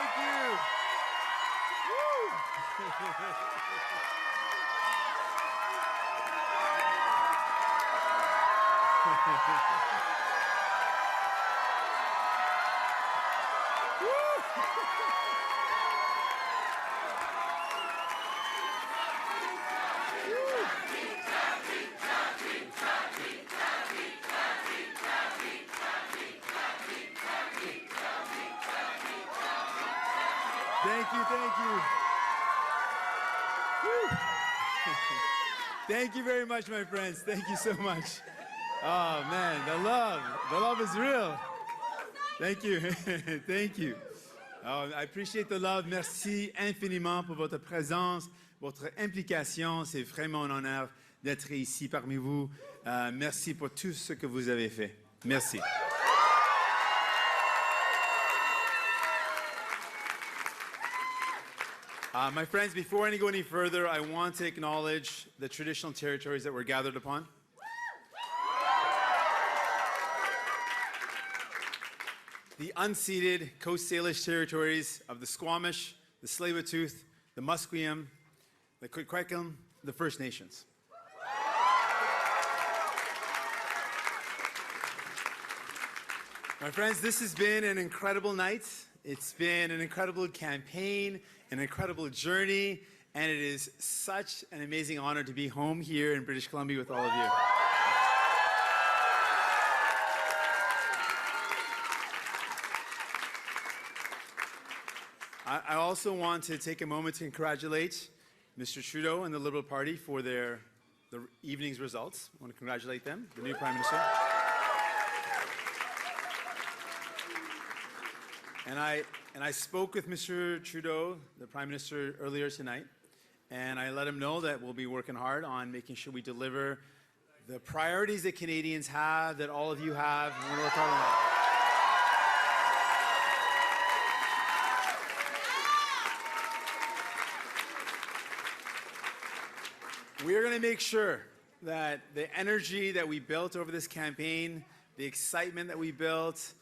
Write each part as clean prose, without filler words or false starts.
Thank you. Thank you, thank you. Woo. Thank you very much, my friends. Thank you so much. Oh man, the love is real. Thank you, thank you. I appreciate the love. Merci infiniment pour votre présence, votre implication. C'est vraiment un honneur d'être ici parmi vous. Merci pour tout ce que vous avez fait. Merci. My friends, before I go any further, I want to acknowledge the traditional territories that we're gathered upon. The unceded Coast Salish territories of the Squamish, the Tsleil-Waututh, the Musqueam, the Kwikwekwim, the First Nations. My friends, this has been an incredible night. It's been an incredible campaign, an incredible journey, and it is such an amazing honor to be home here in British Columbia with all of you. I also want to take a moment to congratulate Mr. Trudeau and the Liberal Party for the evening's results. I want to congratulate them, the new Prime Minister. And I spoke with Mr. Trudeau, the Prime Minister, earlier tonight, and I let him know that we'll be working hard on making sure we deliver the priorities that Canadians have, that all of you have, and we're talking about. We are going to make sure that the energy that we built over this campaign, the excitement that we built,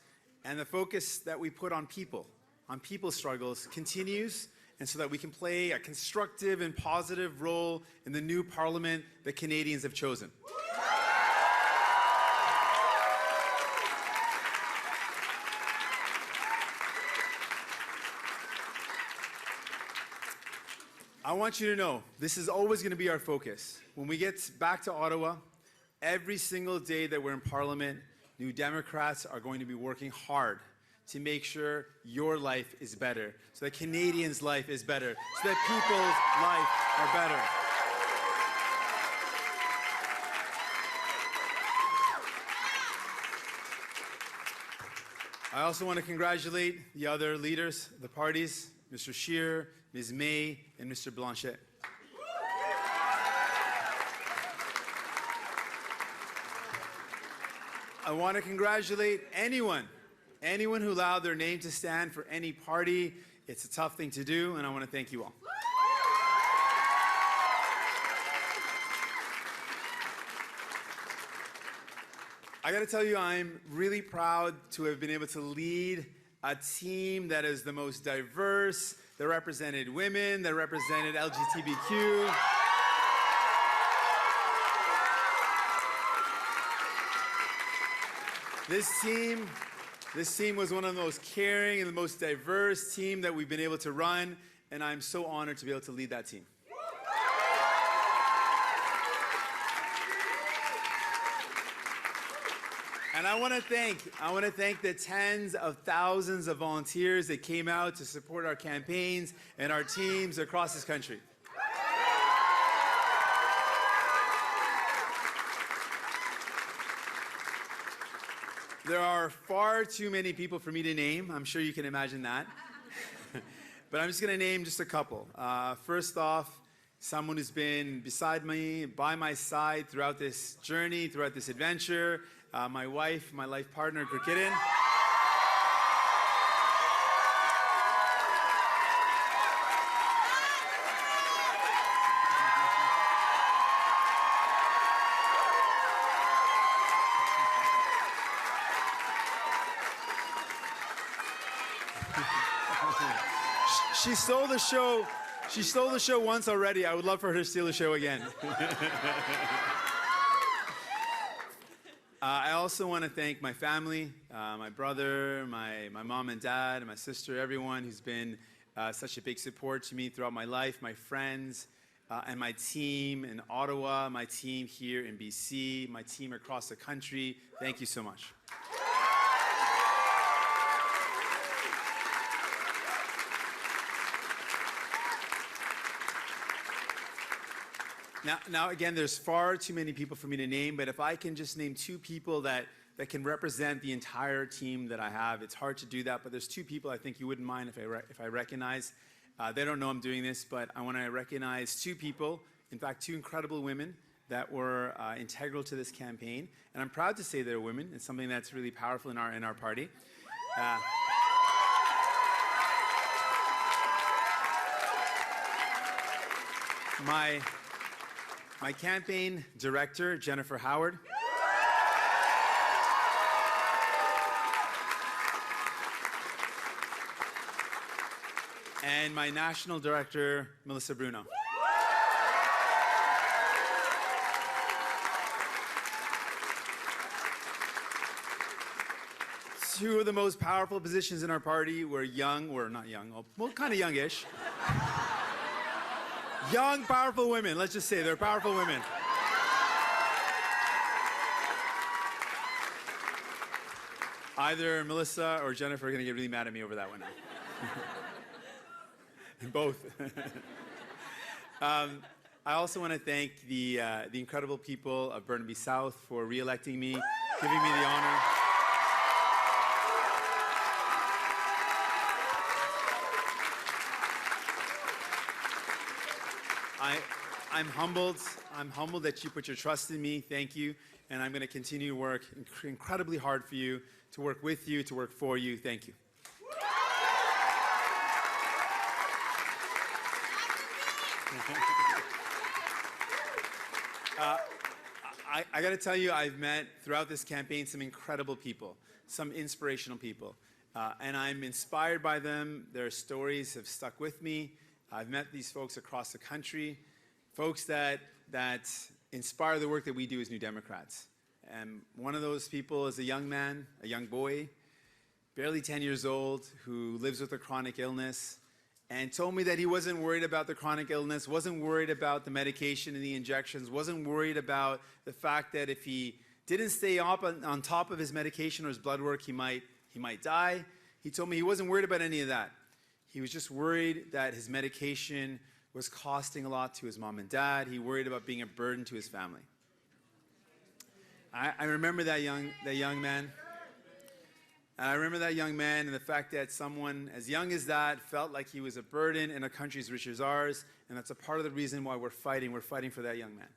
and the focus that we put on people's struggles continues, and so that we can play a constructive and positive role in the new parliament that Canadians have chosen. I want you to know, this is always going to be our focus. When we get back to Ottawa, every single day that we're in Parliament, New Democrats are going to be working hard to make sure your life is better, so that Canadians' life is better, so that people's life are better. I also want to congratulate the other leaders, the parties, Mr. Scheer, Ms. May, and Mr. Blanchet. I want to congratulate anyone who allowed their name to stand for any party. It's a tough thing to do, and I want to thank you all. I got to tell you, I'm really proud to have been able to lead a team that is the most diverse, that represented women, that represented LGBTQ. This team was one of the most caring and the most diverse team that we've been able to run, and I'm so honored to be able to lead that team. And I want to thank the tens of thousands of volunteers that came out to support our campaigns and our teams across this country. There are far too many people for me to name. I'm sure you can imagine that. But I'm just going to name just a couple. First off, someone who's been beside me, by my side throughout this journey, throughout this adventure, my wife, my life partner, Gurkiran. She stole the show. She stole the show once already. I would love for her to steal the show again. I also want to thank my family, my brother, my mom and dad, and my sister, everyone who's been such a big support to me throughout my life, my friends, and my team in Ottawa, my team here in BC, my team across the country. Thank you so much. Now, again, there's far too many people for me to name, but if I can just name two people that can represent the entire team that I have, it's hard to do that, but there's two people I think you wouldn't mind if I recognize. They don't know I'm doing this, but I want to recognize two people, in fact, two incredible women that were integral to this campaign, and I'm proud to say they're women. It's something that's really powerful in our party. My campaign director, Jennifer Howard. And my national director, Melissa Bruno. Two of the most powerful positions in our party were young, or not young, well, kind of youngish. Young, powerful women. Let's just say they're powerful women. Either Melissa or Jennifer are going to get really mad at me over that one. Both. I also want to thank the incredible people of Burnaby South for re-electing me, giving me the honor. I'm humbled that you put your trust in me. Thank you. And I'm going to continue to work incredibly hard for you, to work with you, to work for you. Thank you. I got to tell you, I've met throughout this campaign some incredible people, some inspirational people. And I'm inspired by them. Their stories have stuck with me. I've met these folks across the country, folks that inspire the work that we do as New Democrats. And one of those people is a young man, a young boy, barely 10 years old, who lives with a chronic illness, and told me that he wasn't worried about the chronic illness, wasn't worried about the medication and the injections, wasn't worried about the fact that if he didn't stay up on top of his medication or his blood work, he might die. He told me he wasn't worried about any of that. He was just worried that his medication was costing a lot to his mom and dad. He worried about being a burden to his family. I remember that young man. And I remember that young man and the fact that someone as young as that felt like he was a burden in a country as rich as ours. And that's a part of the reason why we're fighting. We're fighting for that young man.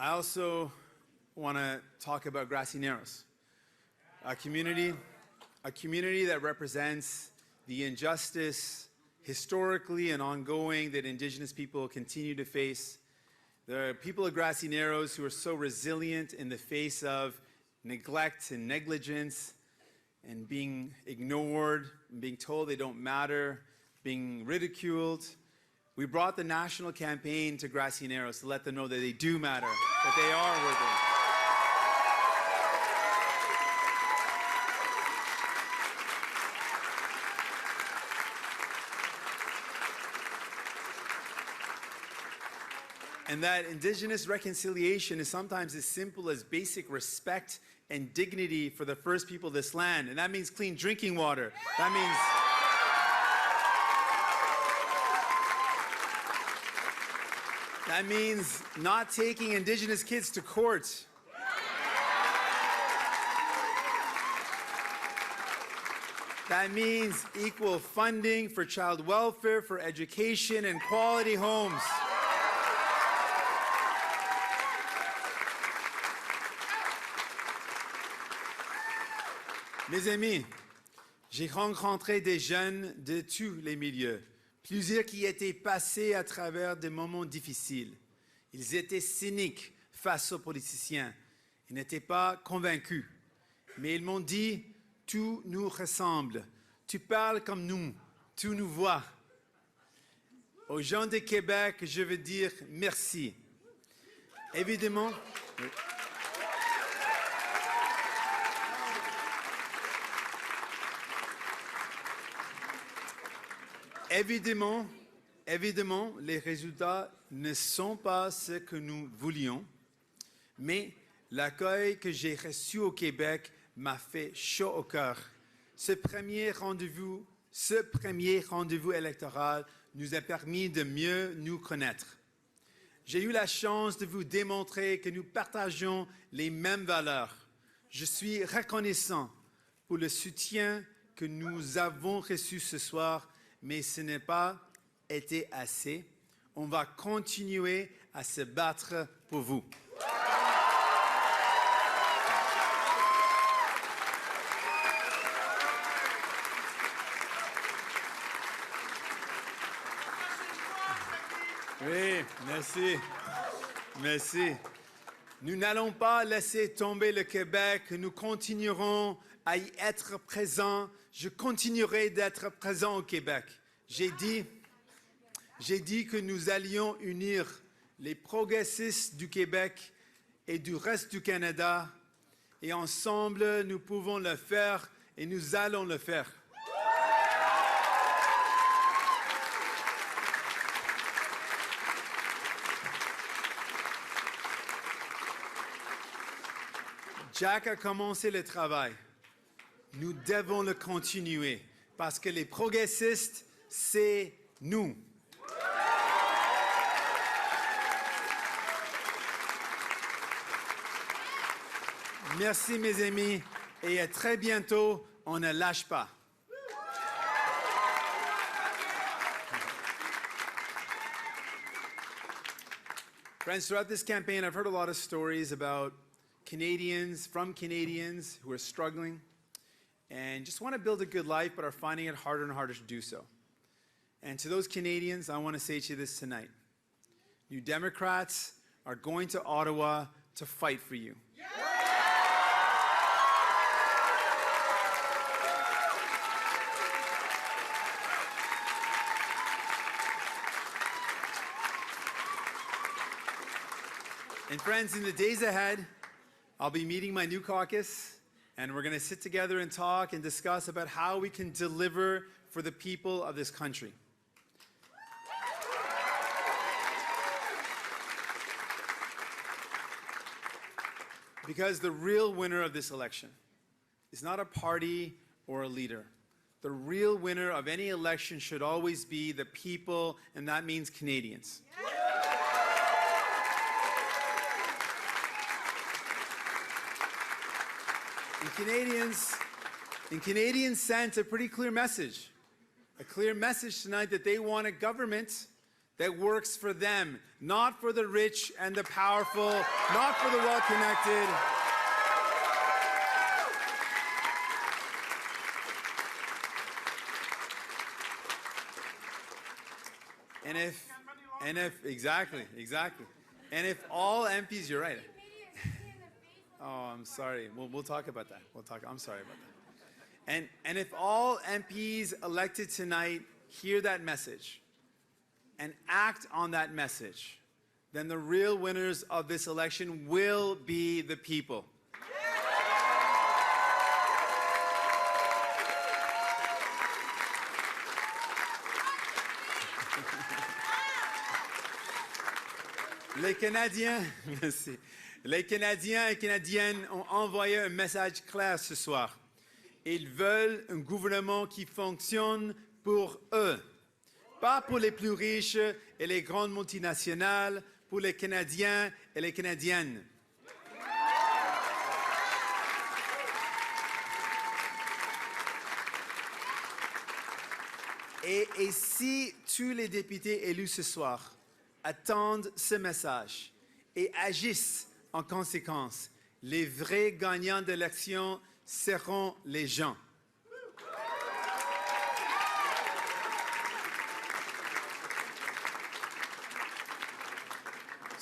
I also want to talk about Grassy Narrows, a community that represents the injustice historically and ongoing that Indigenous people continue to face. There are people of Grassy Narrows who are so resilient in the face of neglect and negligence and being ignored, and being told they don't matter, being ridiculed. We brought the national campaign to Grassy Narrows to let them know that they do matter, that they are worthy. And that Indigenous reconciliation is sometimes as simple as basic respect and dignity for the first people of this land. And that means clean drinking water. That means not taking Indigenous kids to court. That means equal funding for child welfare, for education, and quality homes. Mes amis, j'ai rencontré des jeunes de tous les milieux. Plusieurs qui étaient passés à travers des moments difficiles. Ils étaient cyniques face aux politiciens. Ils n'étaient pas convaincus. Mais ils m'ont dit, tout nous ressemble. Tu parles comme nous. Tu nous vois. Aux gens de Québec, je veux dire merci. Évidemment, évidemment, les résultats ne sont pas ce que nous voulions, mais l'accueil que j'ai reçu au Québec m'a fait chaud au cœur. Ce premier rendez-vous électoral nous a permis de mieux nous connaître. J'ai eu la chance de vous démontrer que nous partageons les mêmes valeurs. Je suis reconnaissant pour le soutien que nous avons reçu ce soir, mais ce n'est pas été assez. On va continuer à se battre pour vous. Oui, merci. Merci. Nous n'allons pas laisser tomber le Québec. Nous continuerons à y être présents. Je continuerai d'être présent au Québec. J'ai dit que nous allions unir les progressistes du Québec et du reste du Canada. Et ensemble, nous pouvons le faire et nous allons le faire. Jack a commencé le travail. Nous devons le continuer parce que les progressistes, c'est nous. Merci mes amis et à très bientôt. On ne lâche pas. Friends, throughout this campaign, I've heard a lot of stories about Canadians who are struggling and just want to build a good life but are finding it harder and harder to do so. And to those Canadians, I want to say to you this tonight. New Democrats are going to Ottawa to fight for you. And friends, in the days ahead, I'll be meeting my new caucus, and we're going to sit together and talk and discuss about how we can deliver for the people of this country. Because the real winner of this election is not a party or a leader. The real winner of any election should always be the people, and that means Canadians. And Canadians sent a pretty clear message tonight that they want a government that works for them, not for the rich and the powerful, not for the well-connected. Exactly. And if all MPs, you're right. Oh, I'm sorry. We'll talk about that. I'm sorry about that. And if all MPs elected tonight hear that message and act on that message, then the real winners of this election will be the people. Les Canadiens, merci. Les Canadiens et Canadiennes ont envoyé un message clair ce soir. Ils veulent un gouvernement qui fonctionne pour eux, pas pour les plus riches et les grandes multinationales, pour les Canadiens et les Canadiennes. Et si tous les députés élus ce soir attendent ce message et agissent en conséquence, les vrais gagnants de l'élection seront les gens.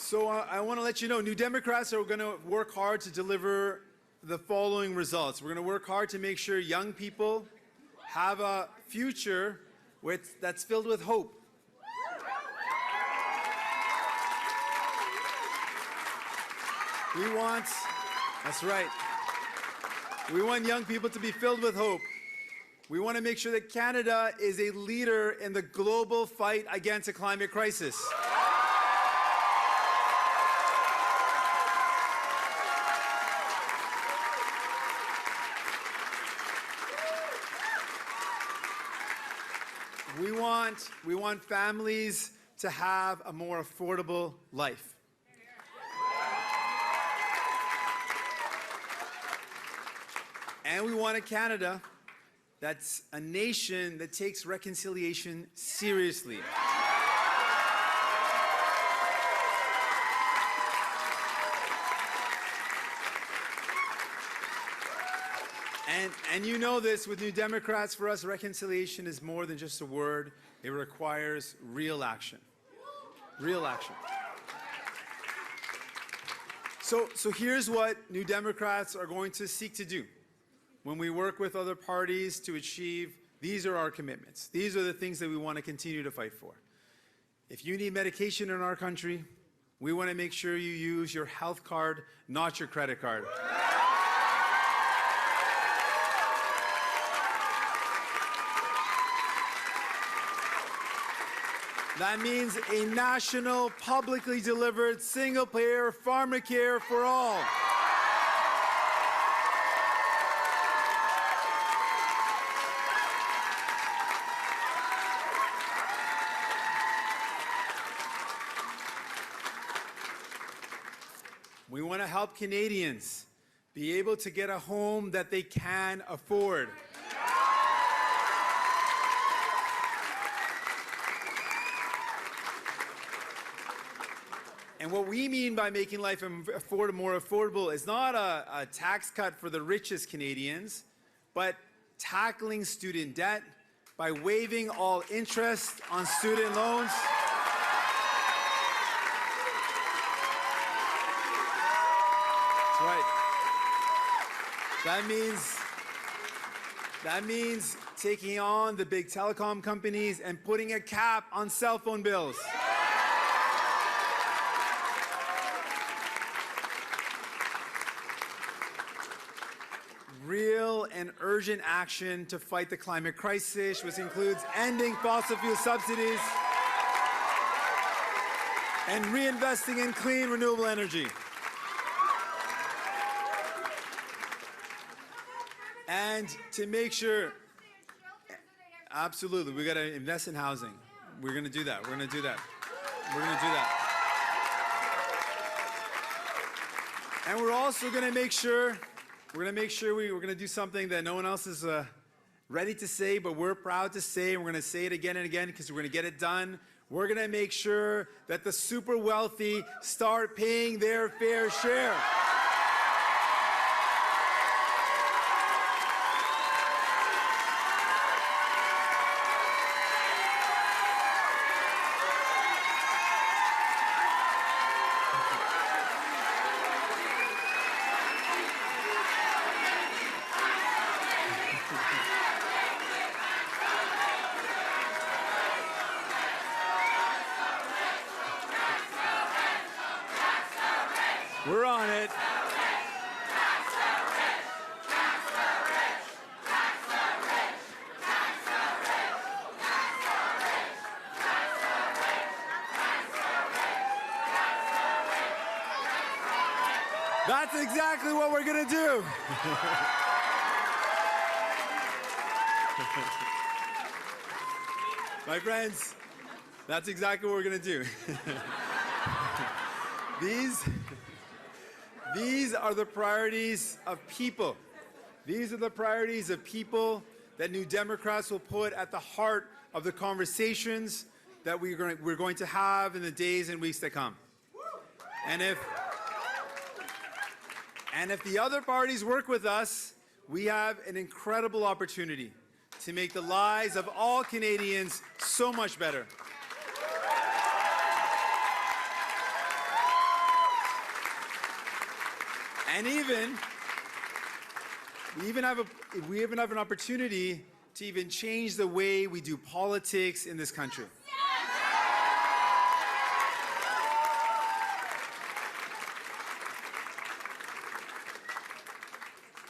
So I want to let you know, New Democrats are going to work hard to deliver the following results. We're going to work hard to make sure young people have a future that's filled with hope. That's right. We want young people to be filled with hope. We want to make sure that Canada is a leader in the global fight against a climate crisis. We want families to have a more affordable life. And we want a Canada that's a nation that takes reconciliation seriously. And you know this, with New Democrats, for us, reconciliation is more than just a word. It requires real action. Real action. So here's what New Democrats are going to seek to do. When we work with other parties to achieve, these are our commitments. These are the things that we want to continue to fight for. If you need medication in our country, we want to make sure you use your health card, not your credit card. That means a national, publicly delivered, single-payer pharmacare for all. We want to help Canadians be able to get a home that they can afford. And what we mean by making life more affordable is not a tax cut for the richest Canadians, but tackling student debt by waiving all interest on student loans. That's right. That means taking on the big telecom companies and putting a cap on cell phone bills. Real and urgent action to fight the climate crisis, which includes ending fossil fuel subsidies and reinvesting in clean, renewable energy. And to make sure, absolutely, we got to invest in housing. We're going to do that. We're going to do that. We're going to do that. And we're also going to make sure, we're going to do something that no one else is ready to say, but we're proud to say, and we're going to say it again and again because we're going to get it done. We're going to make sure that the super wealthy start paying their fair share. We're on it. That's exactly what we're going to do. My friends, that's exactly what we're going to do. These are the priorities of people. These are the priorities of people that New Democrats will put at the heart of the conversations that we're going to have in the days and weeks to come. And if the other parties work with us, we have an incredible opportunity to make the lives of all Canadians so much better. And we even have an opportunity to even change the way we do politics in this country.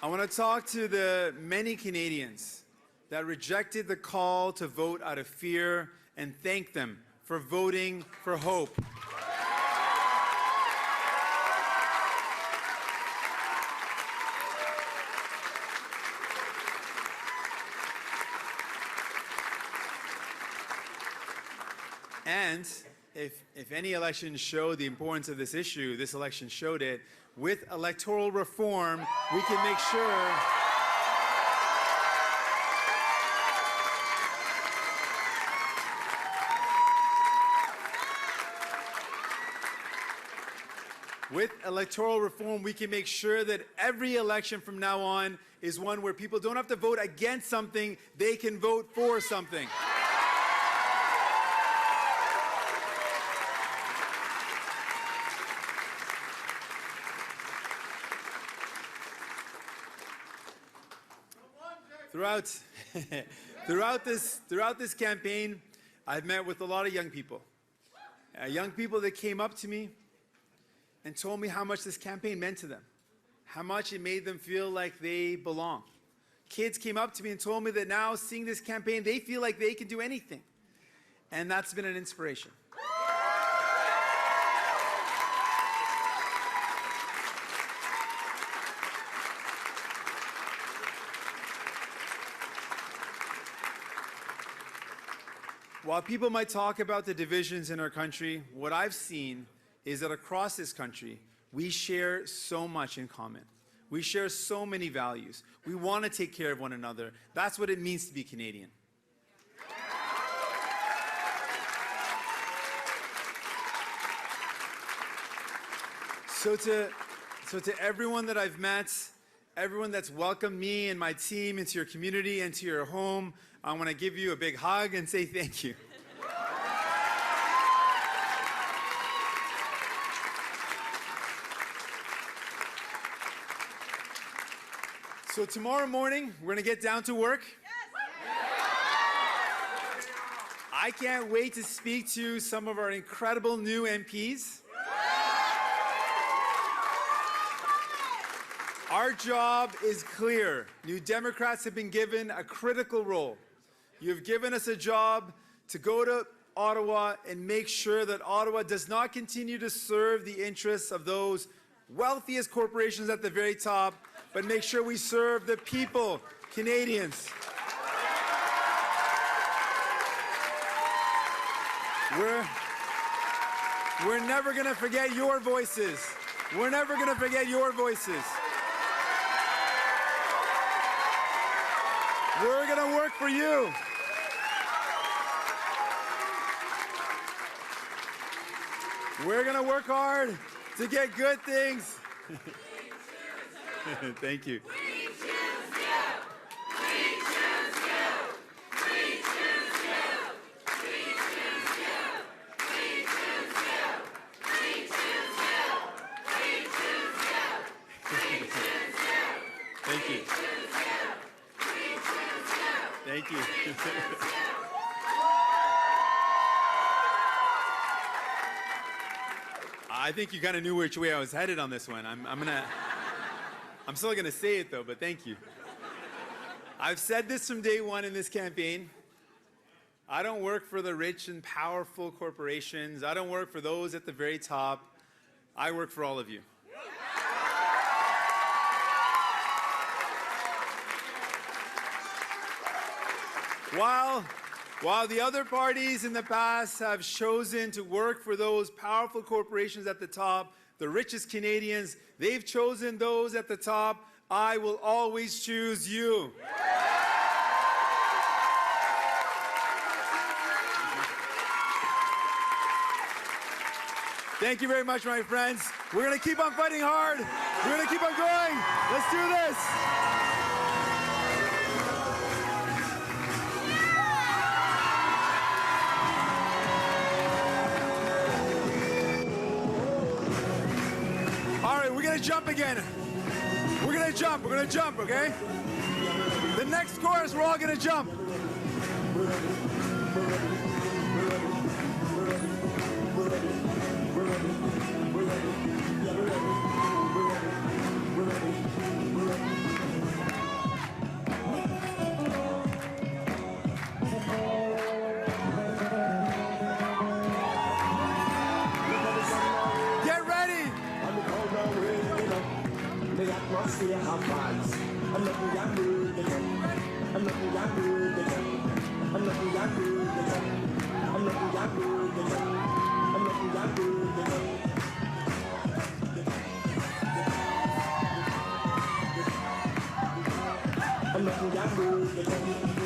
I want to talk to the many Canadians that rejected the call to vote out of fear and thank them for voting for hope. And if any election showed the importance of this issue, this election showed it. With electoral reform, we can make sure that every election from now on is one where people don't have to vote against something, they can vote for something. Throughout this campaign, I've met with a lot of young people that came up to me and told me how much this campaign meant to them, how much it made them feel like they belong. Kids came up to me and told me that now, seeing this campaign, they feel like they can do anything. And that's been an inspiration. While people might talk about the divisions in our country, what I've seen is that across this country, we share so much in common. We share so many values. We want to take care of one another. That's what it means to be Canadian. So to everyone that I've met, everyone that's welcomed me and my team into your community and to your home, I want to give you a big hug and say thank you. So tomorrow morning, we're going to get down to work. I can't wait to speak to some of our incredible new MPs. Our job is clear. New Democrats have been given a critical role. You have given us a job to go to Ottawa and make sure that Ottawa does not continue to serve the interests of those wealthiest corporations at the very top, but make sure we serve the people, Canadians. We're never going to forget your voices. We're never going to forget your voices. We're going to work for you. We're going to work hard to get good things. Thank you. We choose you. We choose you. We choose you. We choose you. We choose you. We choose you. We choose you. We choose you. Thank you. We choose you. Thank you. I think you kind of knew which way I was headed on this one. I'm still going to say it, though, but thank you. I've said this from day one in this campaign. I don't work for the rich and powerful corporations. I don't work for those at the very top. I work for all of you. While the other parties in the past have chosen to work for those powerful corporations at the top, the richest Canadians, they've chosen those at the top. I will always choose you. Thank you very much, my friends. We're going to keep on fighting hard. We're going to keep on going. Let's do this. All right, we're going to jump again. We're gonna jump, okay? The next chorus, we're all gonna jump. Get ready. The atmosphere have vibes. I'm looking at you, I'm looking at you, I'm looking at you, I'm looking at you, I'm looking at you. I'm looking at you.